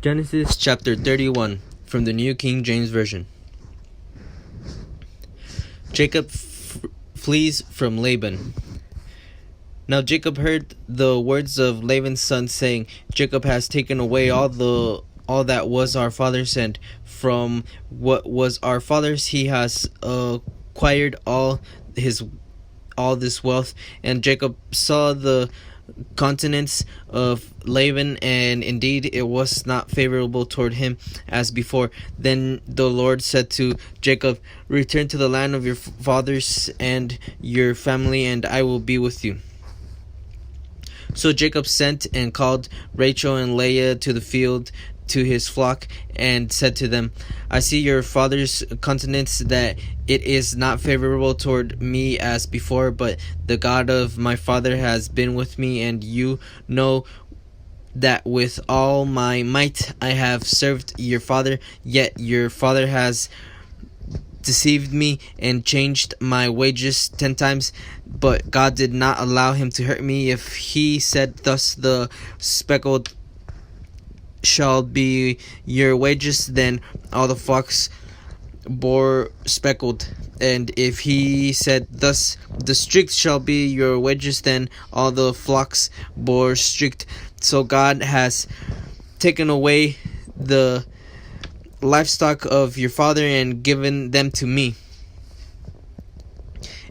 Genesis chapter 31 from the New King James Version. Jacob flees from Laban. Now Jacob heard the words of Laban's son, saying, Jacob has taken away all that was our father's, and from what was our father's he has acquired all this wealth. And Jacob saw the countenance of Laban, and indeed it was not favorable toward him as before. Then the Lord said to Jacob, Return to the land of your fathers and your family, and I will be with you. So Jacob sent and called Rachel and Leah to the field to his flock, and said to them, I see your father's countenance, that it is not favorable toward me as before, but the God of my father has been with me, and you know that with all my might I have served your father. Yet your father has deceived me and changed my wages 10 times, but God did not allow him to hurt me. If he said thus, the speckled shall be your wages, then all the flocks bore speckled. And if he said thus, the streaked shall be your wages, then all the flocks bore streaked. So God has taken away the livestock of your father and given them to me.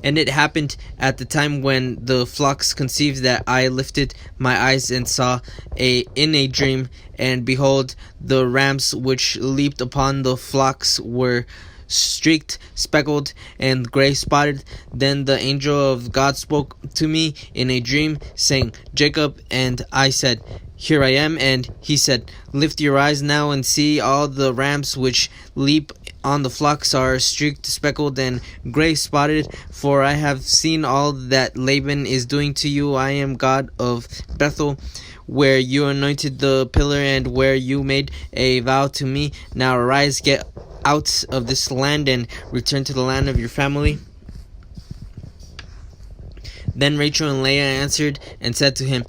And it happened at the time when the flocks conceived, that I lifted my eyes and saw in a dream, and behold, the rams which leaped upon the flocks were streaked, speckled, and gray spotted. Then the angel of God spoke to me in a dream, saying, Jacob. And I said, Here I am. And he said, Lift your eyes now and see, all the rams which leap on the flocks are streaked, speckled, and gray spotted. For I have seen all that Laban is doing to you. I am God of Bethel, where you anointed the pillar, and where you made a vow to me. Now arise, get out of this land, and return to the land of your family. Then Rachel and Leah answered and said to him,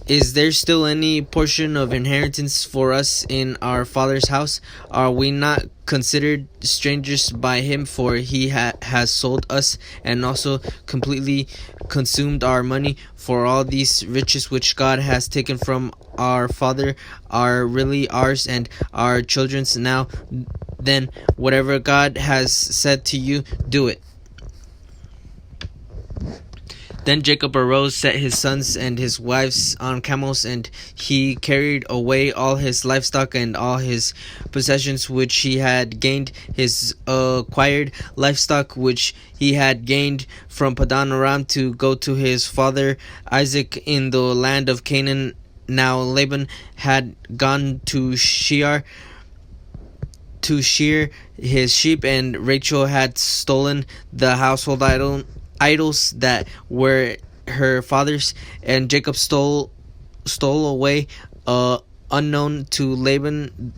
Is there still any portion of inheritance for us in our father's house? Are we not considered strangers by him? For he has sold us, and also completely consumed our money. For all these riches which God has taken from our father are really ours and our children's. Now then, whatever God has said to you, do it. Then Jacob arose, set his sons and his wives on camels, and he carried away all his livestock and all his possessions which he had gained, his acquired livestock which he had gained from Padan Aram, to go to his father Isaac in the land of Canaan. Now Laban had gone to shear his sheep, and Rachel had stolen the household idols that were her father's. And Jacob stole away unknown to Laban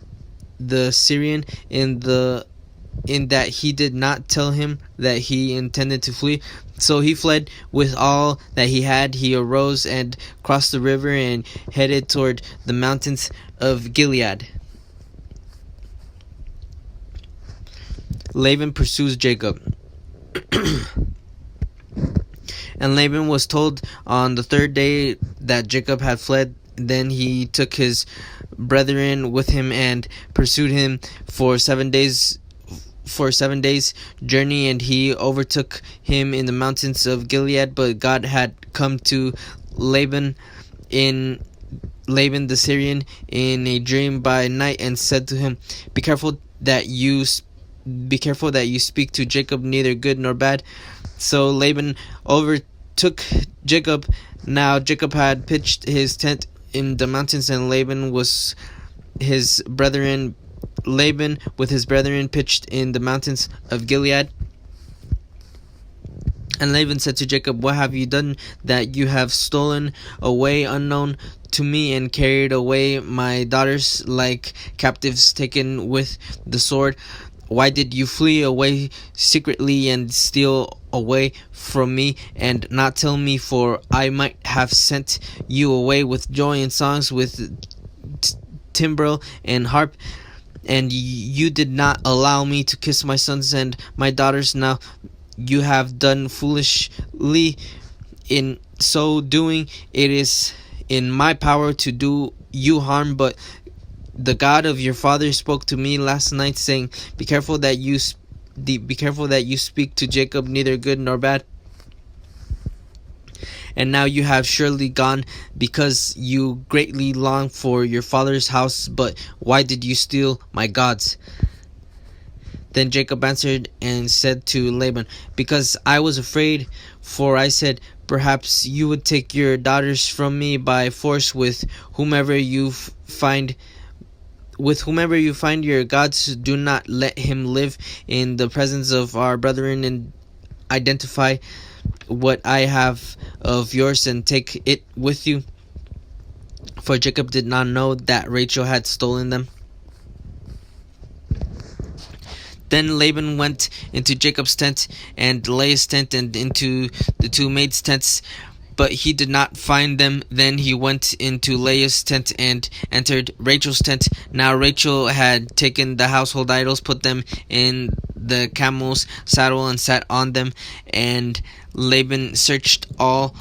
the Syrian, in that he did not tell him that he intended to flee. So he fled with all that he had. He arose and crossed the river and headed toward the mountains of Gilead. Laban pursues Jacob. And Laban was told on the third day that Jacob had fled. Then he took his brethren with him and pursued him for 7 days' journey, and he overtook him in the mountains of Gilead. But God had come to Laban the Syrian in a dream by night, and said to him, Be careful that you speak to Jacob neither good nor bad. So Laban overtook Jacob. Now Jacob had pitched his tent in the mountains, and Laban with his brethren pitched in the mountains of Gilead. And Laban said to Jacob, What have you done, that you have stolen away unknown to me, and carried away my daughters like captives taken with the sword? Why did you flee away secretly and steal away from me, and not tell me? For I might have sent you away with joy and songs, with timbrel and harp, and you did not allow me to kiss my sons and my daughters. Now you have done foolishly. In so doing, it is in my power to do you harm, but the God of your father spoke to me last night, saying, Be careful that you speak to Jacob neither good nor bad. And now you have surely gone, because you greatly long for your father's house. But why did you steal my gods? Then Jacob answered and said to Laban, Because I was afraid, for I said, Perhaps you would take your daughters from me by force. With whomever you find your gods, do not let him live in the presence of our brethren, and identify what I have of yours and take it with you. For Jacob did not know that Rachel had stolen them. Then Laban went into Jacob's tent and Leah's tent and into the two maids' tents, but he did not find them. Then he went into Leah's tent and entered Rachel's tent. Now Rachel had taken the household idols, put them in the camel's saddle, and sat on them. And Laban searched all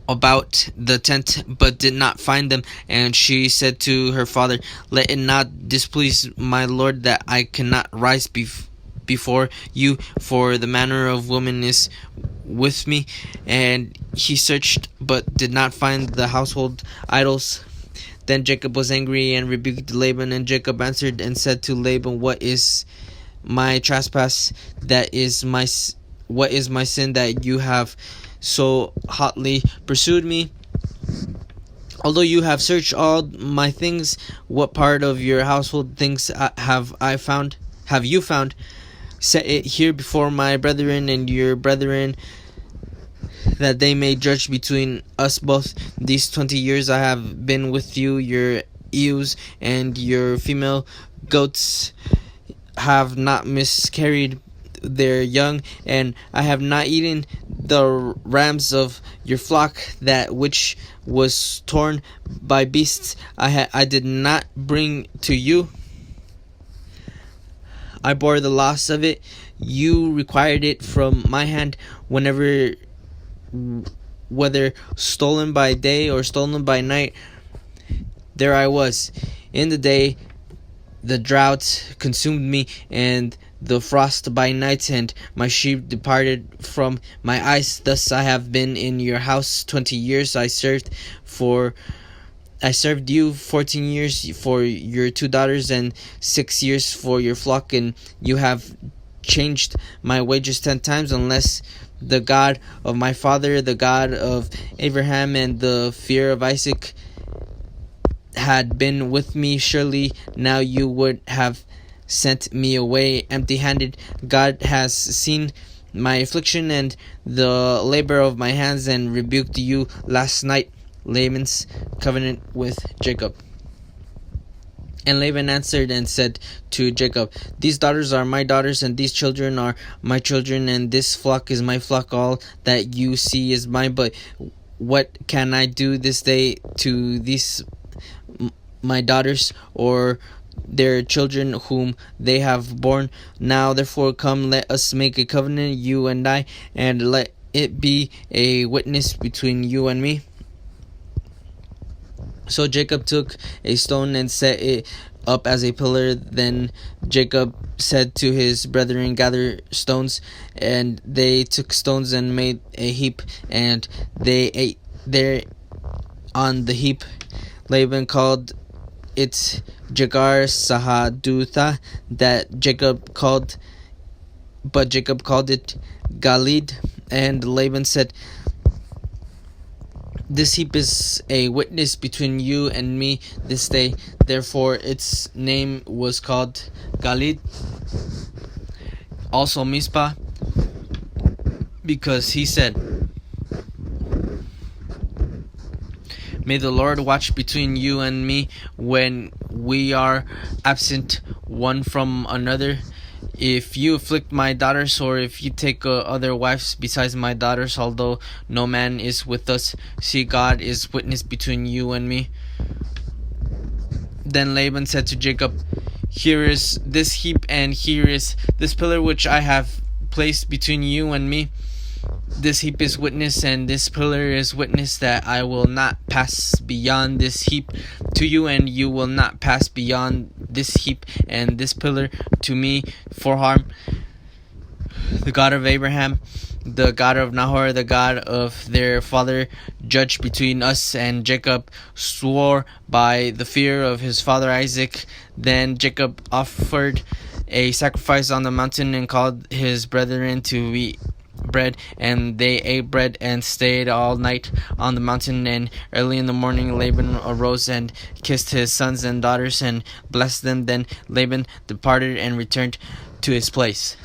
about the tent, but did not find them. And she said to her father, Let it not displease my lord that I cannot rise before you, for the manner of woman is with me. And he searched, but did not find the household idols. Then Jacob was angry and rebuked Laban, and Jacob answered and said to Laban, What is my trespass? What is my sin that you have so hotly pursued me? Although you have searched all my things, what part of your household things have you found? Set it here before my brethren and your brethren, that they may judge between us both. These 20 years I have been with you. Your ewes and your female goats have not miscarried their young, and I have not eaten the rams of your flock, that which was torn by beasts. I did not bring to you. I bore the loss of it. You required it from my hand, whether stolen by day or stolen by night. There I was. In the day the drought consumed me, and the frost by night, and my sheep departed from my eyes. Thus I have been in your house 20 years. I served you 14 years for your 2 daughters, and 6 years for your flock, and you have changed my wages 10 times, unless the God of my father, the God of Abraham, and the fear of Isaac had been with me. Surely now you would have sent me away empty-handed. God has seen my affliction and the labor of my hands, and rebuked you last night. Laban's covenant with Jacob. And Laban answered and said to Jacob, These daughters are my daughters, and these children are my children, and this flock is my flock. All that you see is mine. But what can I do this day to these my daughters, or their children whom they have borne? Now therefore come, let us make a covenant, you and I, and let it be a witness between you and me. So Jacob took a stone and set it up as a pillar. Then Jacob said to his brethren, Gather stones. And they took stones and made a heap, and they ate there on the heap. Laban called it Jagar Sahadutha, but Jacob called it Galid. And Laban said, This heap is a witness between you and me this day. Therefore its name was called Galid. Also Mizpah, because he said, May the Lord watch between you and me when we are absent one from another. If you afflict my daughters, or if you take other wives besides my daughters, although no man is with us, see, God is witness between you and me. Then Laban said to Jacob, "Here is this heap, and here is this pillar which I have placed between you and me. This heap is witness, and this pillar is witness that I will not pass beyond this heap to you, and you will not pass beyond this heap and this pillar to me for harm. The God of Abraham, the God of Nahor, the God of their father, judged between us." And Jacob swore by the fear of his father Isaac. Then Jacob offered a sacrifice on the mountain and called his brethren to eat bread, and they ate bread and stayed all night on the mountain. And early in the morning Laban arose and kissed his sons and daughters and blessed them. Then Laban departed and returned to his place.